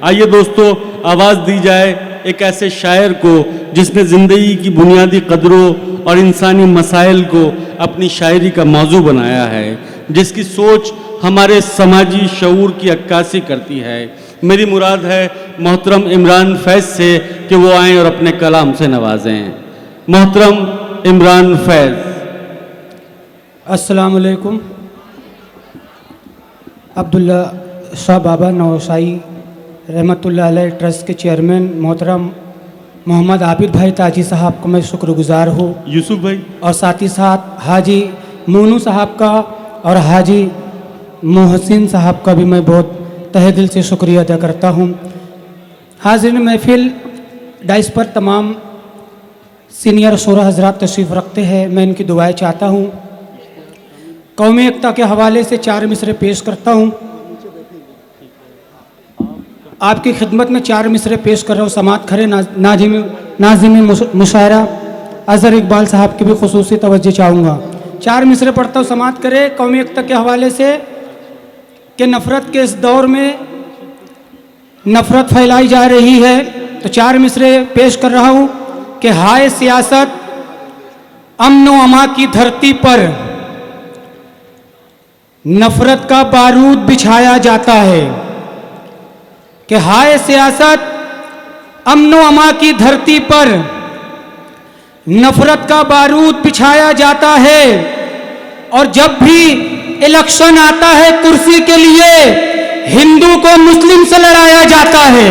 आइए दोस्तों, आवाज़ दी जाए एक ऐसे शायर को जिसने ज़िंदगी की बुनियादी कदरों और इंसानी मसाइल को अपनी शायरी का मौजू बनाया है, जिसकी सोच हमारे समाजी शऊर की अक्कासी करती है। मेरी मुराद है मोहतरम इमरान फैज़ से कि वो आएँ और अपने कलाम से नवाजें। मोहतरम इमरान फैज़। अस्सलाम वालेकुम। अब्दुल्ला शाह बाबा नौशाई रहमतुल्लाह अलैह ट्रस्ट के चेयरमैन मोहतरम मोहम्मद आबिद भाई ताजी साहब को मैं शुक्रगुजार हूँ। यूसुफ भाई। और साथ ही साथ हाजी मोनू साहब का और हाजी मोहसिन साहब का भी मैं बहुत तहे दिल से शुक्रिया अदा करता हूँ। हाज़िरीन महफिल, डाइस पर तमाम सीनियर शोरा हजरात तशरीफ़ रखते हैं। मैं इनकी दुआएं चाहता हूँ। कौमी एकता के हवाले से 4 मिसरे पेश करता हूँ। आपकी खिदमत में 4 मिसरे पेश कर रहा हूँ। समात खरे नाज़िम मुशायरा अज़हर इकबाल साहब की भी खुसूसी तवज्जो चाहूँगा। 4 मिसरे पढ़ता हूँ, समात करे कौमी एकता के हवाले से कि नफ़रत के इस दौर में नफ़रत फैलाई जा रही है। तो 4 मिसरे पेश कर रहा हूँ कि हाय सियासत, अमन व अमा की धरती पर नफ़रत का बारूद बिछाया जाता है। कि हाय सियासत, अमन व अमा की धरती पर नफ़रत का बारूद बिछाया जाता है। और जब भी इलेक्शन आता है कुर्सी के लिए, हिंदू को मुस्लिम से लड़ाया जाता है।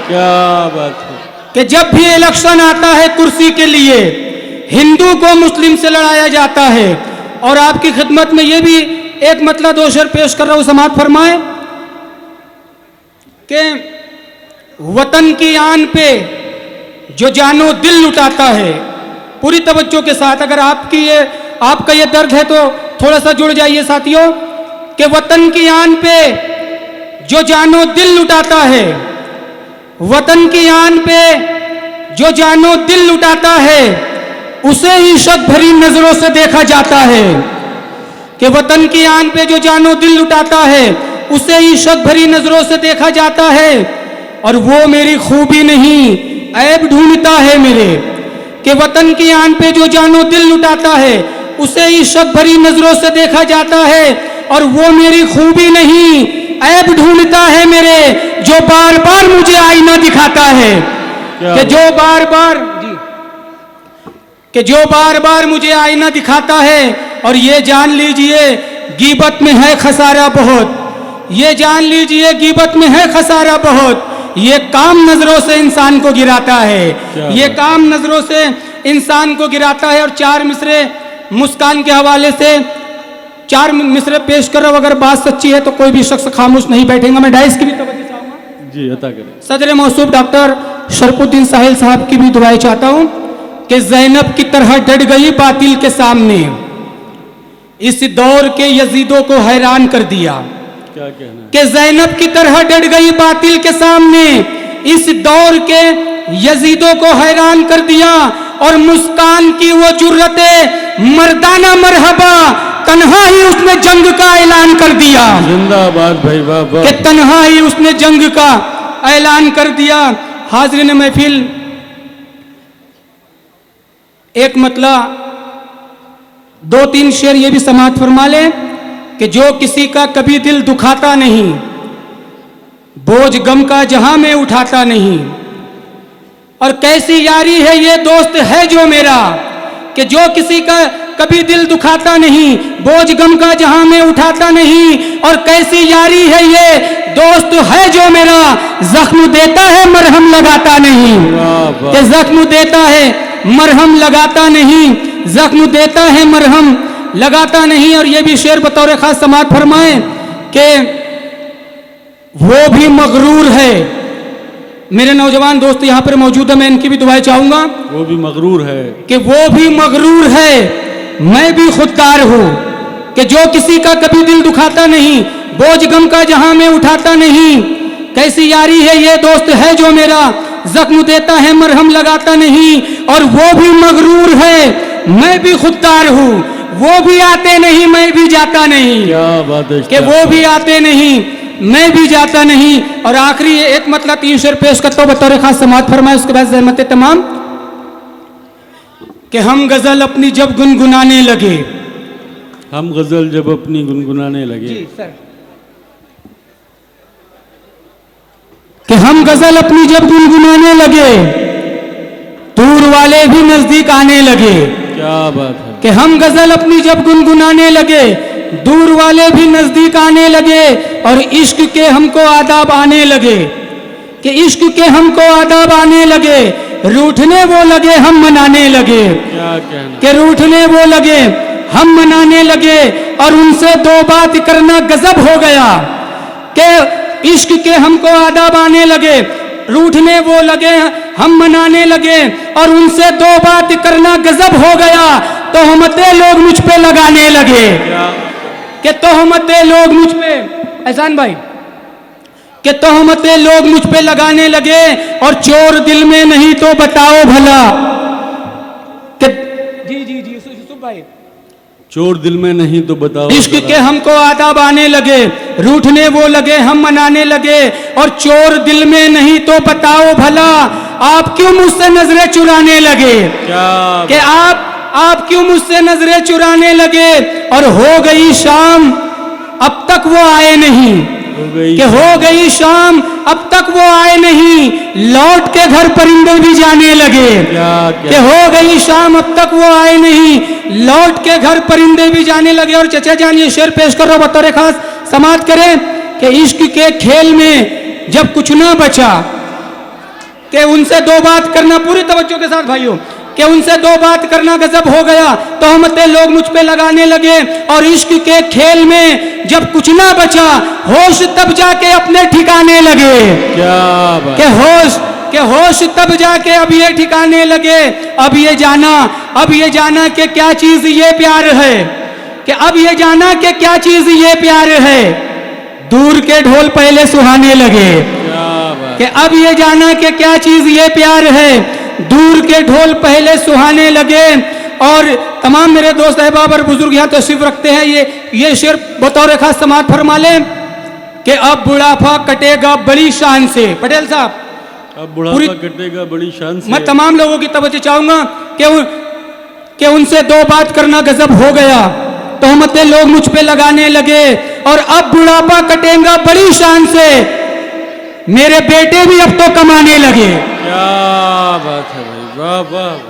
क्या बात है कि जब भी इलेक्शन आता है कुर्सी के लिए, हिंदू को मुस्लिम से लड़ाया जाता है। और आपकी खिदमत में ये भी एक मतलब 2 शेर पेश कर रहा हूँ, समात फरमाए कि वतन की आन पे जो जानो दिल लुटाता है। पूरी तवज्जो के साथ, अगर आपका ये दर्द है तो थोड़ा सा जुड़ जाइए साथियों। कि वतन की आन पे जो जानो दिल लुटाता है, वतन की आन पे जो जानो दिल लुटाता है, उसे ही शक भरी नजरों से देखा जाता है। कि वतन की आन पे जो जानो दिल लुटाता है, उसे ही शक भरी नजरों से देखा जाता है। और वो मेरी खूबी नहीं ऐब ढूंढता है मेरे। कि वतन की आन पे जो जानो दिल लुटाता है, उसे ही शक भरी नजरों से देखा जाता है। और वो मेरी खूबी नहीं ऐब ढूंढता है मेरे, जो बार बार मुझे आईना दिखाता है। कि जो बार बार मुझे आईना दिखाता है। और ये जान लीजिए गीबत में है खसारा बहुत, ये जान लीजिए गीबत में है खसारा बहुत। ये काम नजरों से इंसान को गिराता है, ये काम नजरों से इंसान को गिराता है। और 4 मिसरे मुस्कान के हवाले से 4 मिसरे पेश कर रहा हूं। अगर बात सच्ची है तो कोई भी शख्स खामोश नहीं बैठेगा। मैं डाइस की भी तवज्जो चाहूंगा। जी, अता करें। सदर मौसूफ डॉक्टर शरफुद्दीन साहिल साहब की भी दुआएं चाहता हूं कि ज़ैनब की तरह डट गई बातिल के सामने, इस दौर के यजीदों को हैरान कर दिया। क्या कहना है? कि ज़ैनब की तरह डट गई बातिल के सामने, इस दौर के यजीदों को हैरान कर दिया। और मुस्कान की वो जुर्रते मर्दाना मरहबा, तन्हा ही उसने जंग का ऐलान कर दिया। जिंदाबाद भाई, वाह वाह। कि तन्हा ही उसने जंग का ऐलान कर दिया। हाज़िरीन महफिल, एक मतला 2-3 शेर ये भी समात फरमा ले कि जो किसी का कभी दिल दुखाता नहीं, बोझ गम का जहां में उठाता नहीं। और कैसी यारी है ये दोस्त है जो मेरा, कि जो किसी का कभी दिल दुखाता नहीं, बोझ गम का जहां में उठाता नहीं। और कैसी यारी है ये दोस्त है जो मेरा, जख्म देता है मरहम लगाता नहीं। कि जख्म देता है मरहम लगाता नहीं, जख्म देता है मरहम लगाता नहीं। और ये भी शेर बतौर खास समात फरमाए कि वो भी मगरूर है। मेरे नौजवान दोस्त यहाँ पर मौजूद है, मैं इनकी भी दुआएं चाहूंगा। वो भी मगरूर है। कि वो भी मगरूर है, मैं भी खुददार हूँ। कि जो किसी का कभी दिल दुखाता नहीं, बोझ गम का जहां में उठाता नहीं। कैसी यारी है ये दोस्त है जो मेरा, जख्म देता है मरहम लगाता नहीं। और वो भी मगरूर है, मैं भी खुददार हूँ। वो भी आते नहीं, मैं भी जाता नहीं। क्या बात है। कि वो भी आते नहीं, मैं भी जाता नहीं। और आखिरी एक मतलब 3 शेर पेश करता हूं बतौर खास समात फरमाए, उसके बाद ज़हमत तमाम कि हम गजल अपनी जब गुनगुनाने लगे। हम गजल जब अपनी गुनगुनाने लगे। जी सर। कि हम गजल अपनी जब गुनगुनाने लगे, दूर वाले भी नजदीक आने लगे। क्या बात है। कि हम गजल अपनी जब गुनगुनाने लगे, दूर वाले भी नजदीक आने लगे, और इश्क के हमको आदाब आने लगे। कि इश्क के हमको आदाब आने लगे, रूठने वो लगे हम मनाने लगे। क्या कहना। कि रूठने वो लगे हम मनाने लगे, और उनसे 2 बात करना गजब हो गया। कि इश्क के हमको आदाब आने लगे, रूठने वो लगे हम मनाने लगे, और उनसे 2 बात करना गजब हो गया। तोहमतें लोग मुझ पे लगाने लगे। कि तोहमतें लोग मुझ पे, एहसान भाई, कि तोहमतें लोग मुझ पे लगाने लगे, और चोर दिल में नहीं तो बताओ भला। कि जी जी जी यूसुफ भाई, चोर दिल में नहीं तो बताओ। इश्क के हमको आदाब आने लगे, रूठने वो लगे हम मनाने लगे, और चोर दिल में नहीं तो बताओ भला, आप क्यों मुझसे नजरें चुराने लगे। क्या कि आप क्यों मुझसे नजरें चुराने लगे, और हो गई शाम अब तक वो आए नहीं। कि हो गई शाम अब तक वो आए नहीं, लौट के घर परिंदे भी जाने लगे। कि हो गई शाम अब तक वो आए नहीं, लौट के घर परिंदे भी जाने लगे। और चचा जान ये शेर पेश कर रहा हूं बतौर खास समात करें कि इश्क के खेल में जब कुछ ना बचा, कि उनसे 2 बात करना, पूरी तवज्जो के साथ भाइयों, कि उनसे 2 बात करना गजब हो गया। तोहमतें लोग मुझ पे लगाने लगे, और इश्क के खेल में जब कुछ ना बचा, होश तब जाके अपने ठिकाने लगे। क्या बात। कि होश तब जाके अब ये ठिकाने लगे। अब ये जाना कि क्या चीज ये प्यार है। कि अब ये जाना कि क्या चीज ये प्यार है, दूर के ढोल पहले सुहाने लगे। क्या बात। कि अब ये जाना कि क्या चीज ये प्यार है, दूर के ढोल पहले सुहाने लगे। और तमाम मेरे दोस्त अहबाब और बुजुर्ग यहाँ तशरीफ रखते हैं, ये शेर बतौर खास समात फरमा लें कि अब बुढ़ापा कटेगा बड़ी शान से। पटेल साहब, अब बुढ़ापा कटेगा बड़ी शान से। मैं तमाम लोगों की तवज्जो चाहूंगा कि उनसे 2 बात करना गजब हो गया, तोहमतें लोग मुझ पे लगाने लगे, और अब बुढ़ापा कटेगा बड़ी शान से, मेरे बेटे भी अब तो कमाने लगे। क्या बात है भाई, वाह वाह।